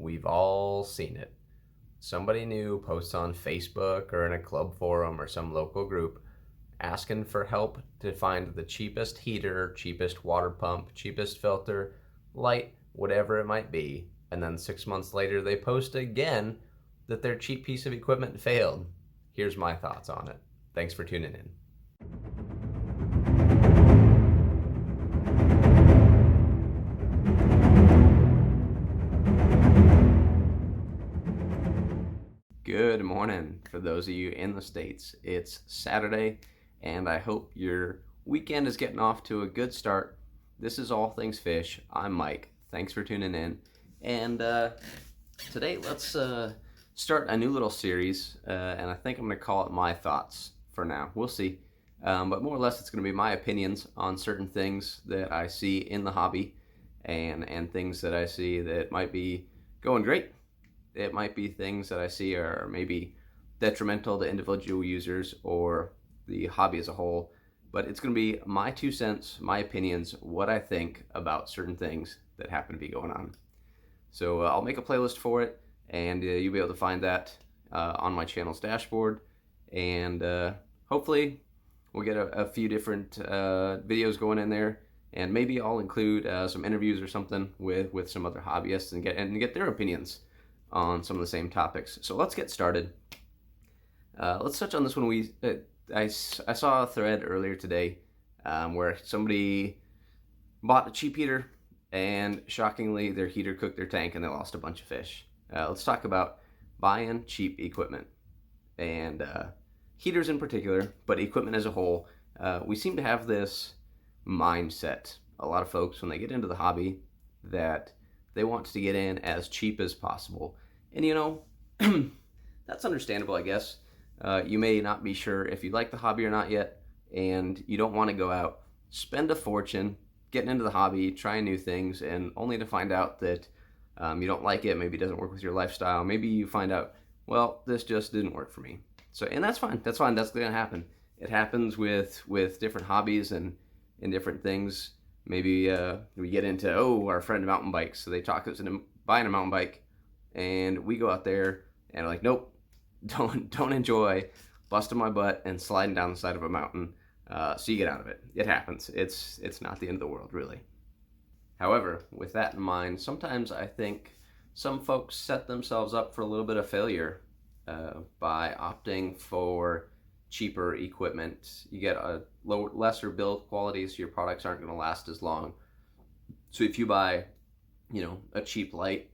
We've all seen it. Somebody new posts on Facebook or in a club forum or some local group asking for help to find the cheapest heater, cheapest water pump, cheapest filter, light, whatever it might be. And then 6 months later, they post again that their cheap piece of equipment failed. Here's my thoughts on it. Thanks for tuning in. Good morning for those of you in the States. It's Saturday, and I hope your weekend is getting off to a good start. This is All Things Fish. I'm Mike. Thanks for tuning in. And today, let's start a new little series, and I think I'm going to call it My Thoughts for now. We'll see. But more or less, it's going to be my opinions on certain things that I see in the hobby and things that I see that might be going great. It might be things that I see are maybe detrimental to individual users or the hobby as a whole, but it's going to be my 2 cents, my opinions, what I think about certain things that happen to be going on. So I'll make a playlist for it, and you'll be able to find that on my channel's dashboard, and hopefully we'll get a few different videos going in there, and maybe I'll include some interviews or something with some other hobbyists and get their opinions on some of the same topics. So let's get started. Let's touch on this one. I saw a thread earlier today where somebody bought a cheap heater, and shockingly their heater cooked their tank and they lost a bunch of fish. Let's talk about buying cheap equipment, and heaters in particular, but equipment as a whole. We seem to have this mindset, a lot of folks, when they get into the hobby, that they want to get in as cheap as possible. And you know, that's understandable, I guess. You may not be sure if you like the hobby or not yet, and you don't want to go out, spend a fortune getting into the hobby, trying new things, and only to find out that you don't like it, maybe it doesn't work with your lifestyle. Maybe you find out, well, this just didn't work for me. So, and that's fine. That's fine. That's going to happen. It happens with different hobbies and different things. Maybe we get into, our friend mountain bikes. So they talk us into buying a mountain bike, and we go out there and are like, nope, don't enjoy busting my butt and sliding down the side of a mountain. So you get out of it. It happens. It's not the end of the world, really. However, with that in mind, sometimes I think some folks set themselves up for a little bit of failure by opting for cheaper equipment. You get a lesser build quality, so your products aren't going to last as long. So if you buy, a cheap light,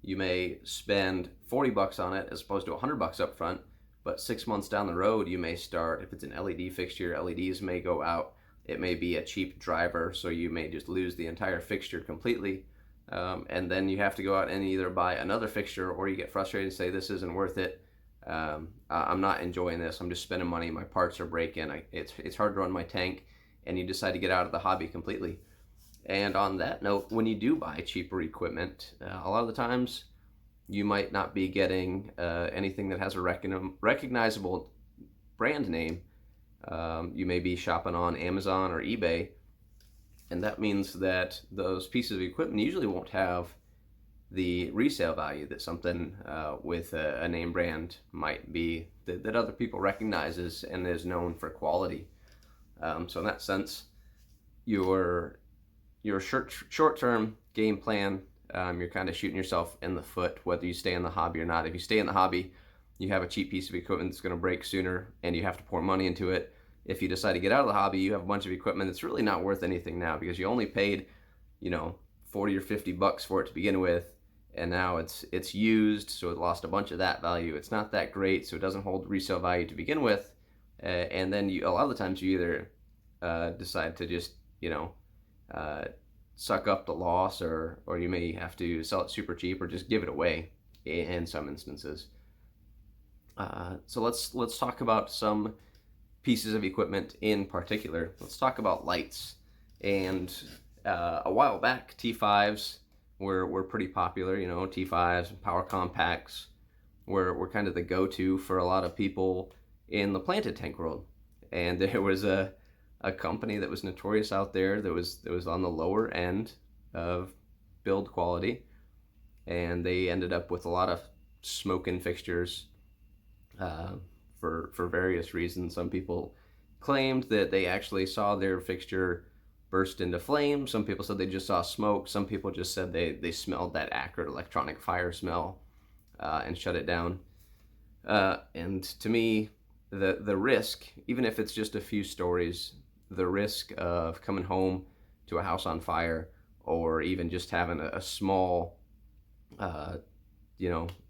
you may spend $40 on it as opposed to $100 up front, but 6 months down the road, you may start, if it's an LED fixture, LEDs may go out. It may be a cheap driver, so you may just lose the entire fixture completely. And then you have to go out and either buy another fixture, or you get frustrated and say, this isn't worth it. I'm not enjoying this. I'm just spending money. My parts are breaking. It's hard to run my tank, and you decide to get out of the hobby completely. And on that note, when you do buy cheaper equipment, a lot of the times you might not be getting anything that has a recognizable brand name. You may be shopping on Amazon or eBay, and that means that those pieces of equipment usually won't have the resale value that something with a name brand might be, that other people recognizes and is known for quality. So in that sense, your short-term game plan, you're kind of shooting yourself in the foot, whether you stay in the hobby or not. If you stay in the hobby, you have a cheap piece of equipment that's going to break sooner, and you have to pour money into it. If you decide to get out of the hobby, you have a bunch of equipment that's really not worth anything now, because you only paid, $40 or $50 for it to begin with, and now it's used, so it lost a bunch of that value. It's not that great, so it doesn't hold resale value to begin with. And then a lot of the times you either decide to just suck up the loss, or you may have to sell it super cheap or just give it away in some instances. So let's talk about some pieces of equipment in particular. Let's talk about lights. And a while back, T5s were pretty popular. T5s and power compacts were kind of the go-to for a lot of people in the planted tank world. And there was a company that was notorious out there that was on the lower end of build quality, and they ended up with a lot of smoke in fixtures for various reasons. Some people claimed that they actually saw their fixture burst into flames. Some people said they just saw smoke. Some people just said they smelled that acrid electronic fire smell and shut it down. And to me, the risk, even if it's just a few stories, the risk of coming home to a house on fire, or even just having a small,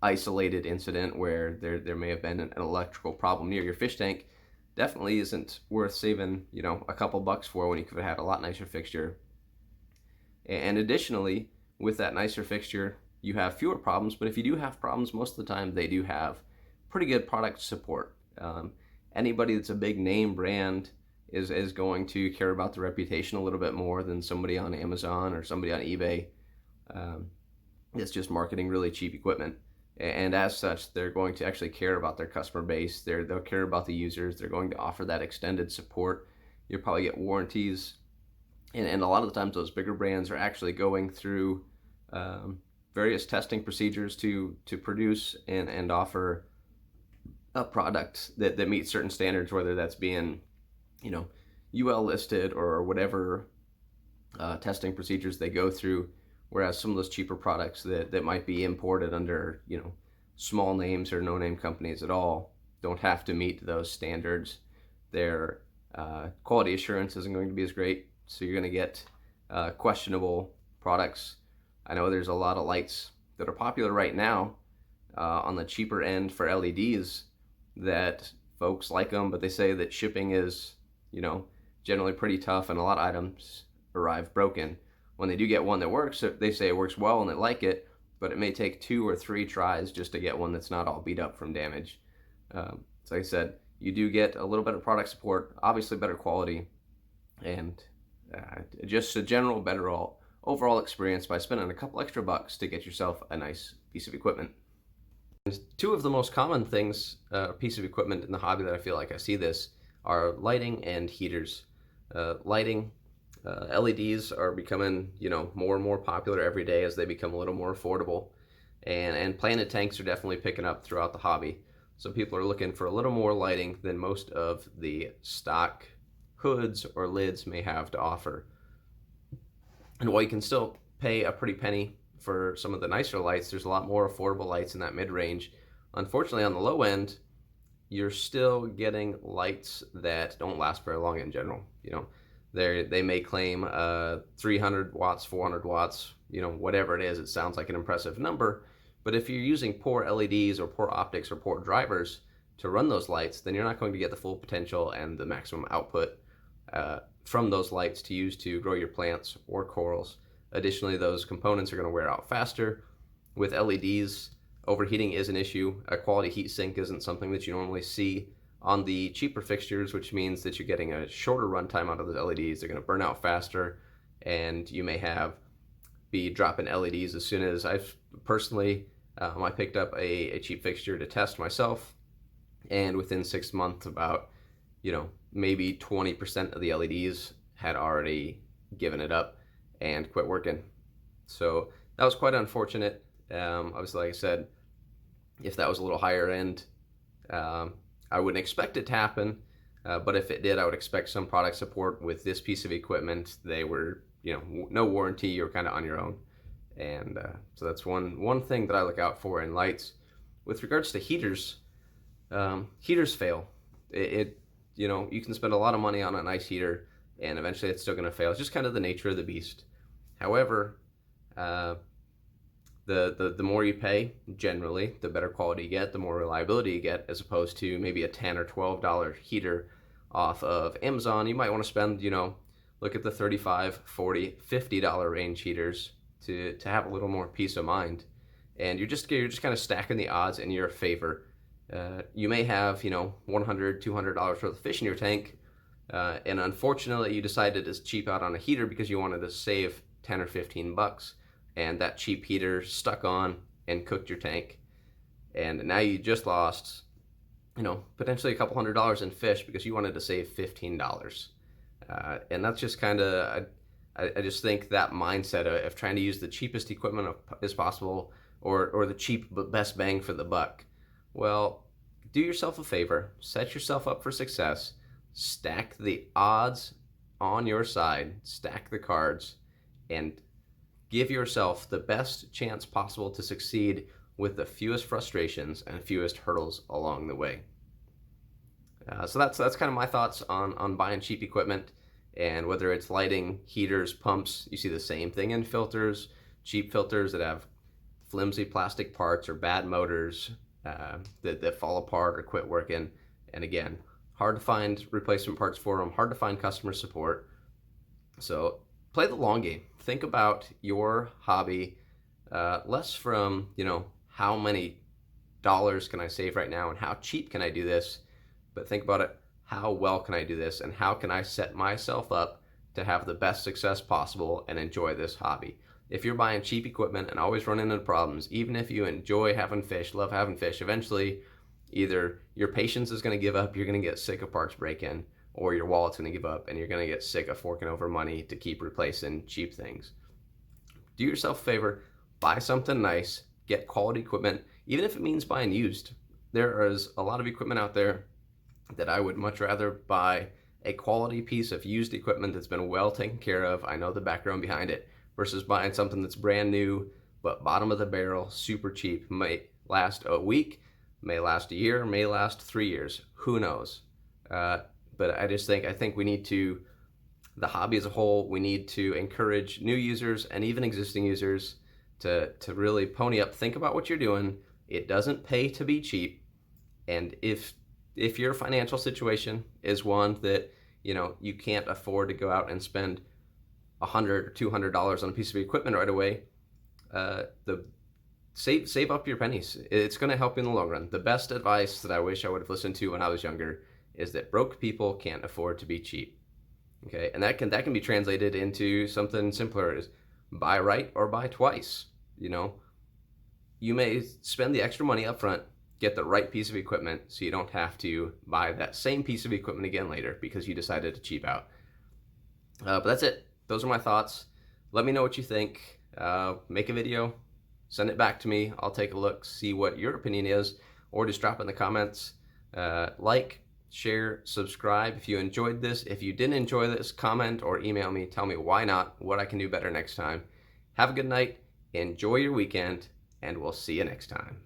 isolated incident where there may have been an electrical problem near your fish tank, definitely isn't worth saving, a couple bucks for when you could have had a lot nicer fixture. And additionally, with that nicer fixture, you have fewer problems, but if you do have problems, most of the time they do have pretty good product support. Anybody that's a big name brand is going to care about the reputation a little bit more than somebody on Amazon or somebody on eBay that's just marketing really cheap equipment. And as such, they're going to actually care about their customer base. They'll care about the users. They're going to offer that extended support. You'll probably get warranties. And a lot of the times those bigger brands are actually going through various testing procedures to produce and offer a product that meets certain standards, whether that's being, UL listed or whatever testing procedures they go through. Whereas some of those cheaper products that might be imported under, small names or no name companies at all don't have to meet those standards. Their quality assurance isn't going to be as great, so you're going to get questionable products. I know there's a lot of lights that are popular right now on the cheaper end for LEDs that folks like them, but they say that shipping is, generally pretty tough, and a lot of items arrive broken. When they do get one that works, they say it works well and they like it, but it may take 2 or 3 tries just to get one that's not all beat up from damage. So like I said, you do get a little better product support, obviously better quality, and just a general better overall experience by spending a couple extra bucks to get yourself a nice piece of equipment. And 2 of the most common things, piece of equipment in the hobby that I feel like I see this, are lighting and heaters. Lighting, LEDs are becoming, more and more popular every day as they become a little more affordable. And planted tanks are definitely picking up throughout the hobby. So people are looking for a little more lighting than most of the stock hoods or lids may have to offer. And while you can still pay a pretty penny for some of the nicer lights, there's a lot more affordable lights in that mid-range. Unfortunately, on the low end, you're still getting lights that don't last very long in general. They may claim 300 watts, 400 watts, whatever it is. It sounds like an impressive number, but if you're using poor LEDs or poor optics or poor drivers to run those lights, then you're not going to get the full potential and the maximum output from those lights to use to grow your plants or corals. Additionally, those components are going to wear out faster. With LEDs, overheating is an issue. A quality heat sink isn't something that you normally see on the cheaper fixtures, which means that you're getting a shorter runtime out of those LEDs. They're going to burn out faster, and you may be dropping LEDs as soon as I picked up a cheap fixture to test myself, and within 6 months, about maybe 20% of the LEDs had already given it up and quit working. So that was quite unfortunate. Obviously, like I said, if that was a little higher end, I wouldn't expect it to happen, but if it did, I would expect some product support. With this piece of equipment, they were, no warranty. You're kind of on your own, and so that's one thing that I look out for in lights. With regards to heaters, heaters fail. You can spend a lot of money on a nice heater, and eventually it's still going to fail. It's just kind of the nature of the beast. However, the more you pay, generally, the better quality you get, the more reliability you get, as opposed to maybe a $10 or $12 heater off of Amazon. You might want to spend, look at the $35, $40, $50 range heaters to have a little more peace of mind. And you're just kind of stacking the odds in your favor. You may have, $100, $200 worth of fish in your tank, and unfortunately you decided to cheap out on a heater because you wanted to save 10 or 15 bucks. And that cheap heater stuck on and cooked your tank. And now you just lost, potentially a couple $100 in fish because you wanted to save $15. And that's just kind of, I just think that mindset of trying to use the cheapest equipment as possible, or the cheap but best bang for the buck. Well, do yourself a favor, set yourself up for success, stack the odds on your side, stack the cards, and give yourself the best chance possible to succeed with the fewest frustrations and fewest hurdles along the way. So that's kind of my thoughts on buying cheap equipment. And whether it's lighting, heaters, pumps, you see the same thing in filters, cheap filters that have flimsy plastic parts or bad motors that fall apart or quit working. And again, hard to find replacement parts for them, hard to find customer support. So play the long game. Think about your hobby less from, how many dollars can I save right now and how cheap can I do this, but think about it, how well can I do this and how can I set myself up to have the best success possible and enjoy this hobby. If you're buying cheap equipment and always running into problems, even if you enjoy having fish, love having fish, eventually either your patience is going to give up, you're going to get sick of parts break-in, or your wallet's going to give up and you're going to get sick of forking over money to keep replacing cheap things. Do yourself a favor, buy something nice, get quality equipment, even if it means buying used. There is a lot of equipment out there that I would much rather buy a quality piece of used equipment that's been well taken care of, I know the background behind it, versus buying something that's brand new, but bottom of the barrel, super cheap, may last a week, may last a year, may last 3 years, who knows? But I think we need to, the hobby as a whole, we need to encourage new users and even existing users to really pony up, think about what you're doing. It doesn't pay to be cheap. And if your financial situation is one that, you can't afford to go out and spend $100 or $200 on a piece of equipment right away, save up your pennies. It's going to help you in the long run. The best advice that I wish I would have listened to when I was younger is that broke people can't afford to be cheap. Okay, and that can be translated into something simpler as buy right or buy twice. You may spend the extra money up front, get the right piece of equipment so you don't have to buy that same piece of equipment again later because you decided to cheap out. But that's it. Those are my thoughts. Let me know what you think. Make a video, send it back to me. I'll take a look, see what your opinion is, or just drop it in the comments. Like, share, subscribe if you enjoyed this. If you didn't enjoy this, comment or email me. Tell me why not, what I can do better next time. Have a good night, enjoy your weekend, and we'll see you next time.